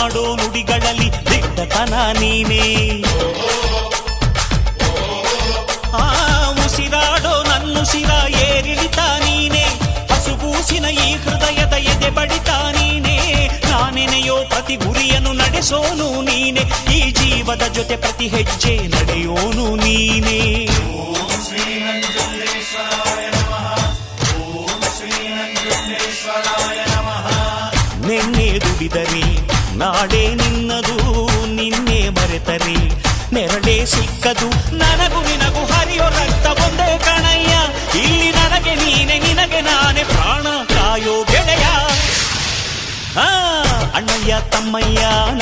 ಮಾತನಾಡೋ ನುಡಿಗಳಲ್ಲಿ ದಿಟ್ಟತನ ನೀನೇ. ಉಸಿರಾಡೋ ನನ್ನುಸಿರ ಏರಿಳಿತ ನೀನೇ. ಹಸುಗೂಸಿನ ಈ ಹೃದಯದ ಎದೆ ಬಡಿತ ನೀನೇ. ನಾನೆನೆಯೋ ಪ್ರತಿ ಗುರಿಯನ್ನು ನಡೆಸೋನು ನೀನೆ. ಈ ಜೀವದ ಜೊತೆ ಪ್ರತಿ ಹೆಜ್ಜೆ ನಡೆಯೋನು ನೀನೇ. ನಿನ್ನೆ ದುಡಿದರೆ ನಾಳೆ ನಿನ್ನದು, ನಿನ್ನೆ ಮರೆತರೆ ನೆರಳೇ ಸಿಕ್ಕದು. ನನಗೂ ನಿನಗೂ ಹರಿಯೋ ರಕ್ತ ಒಂದೇ ಕಣಯ್ಯ. ಇಲ್ಲಿ ನನಗೆ ನೀನೆ, ನಿನಗೆ ನಾನೇ ಪ್ರಾಣ ಕಾಯೋ ಗೆಳೆಯ. ಅಣ್ಣಯ್ಯ ತಮ್ಮಯ್ಯ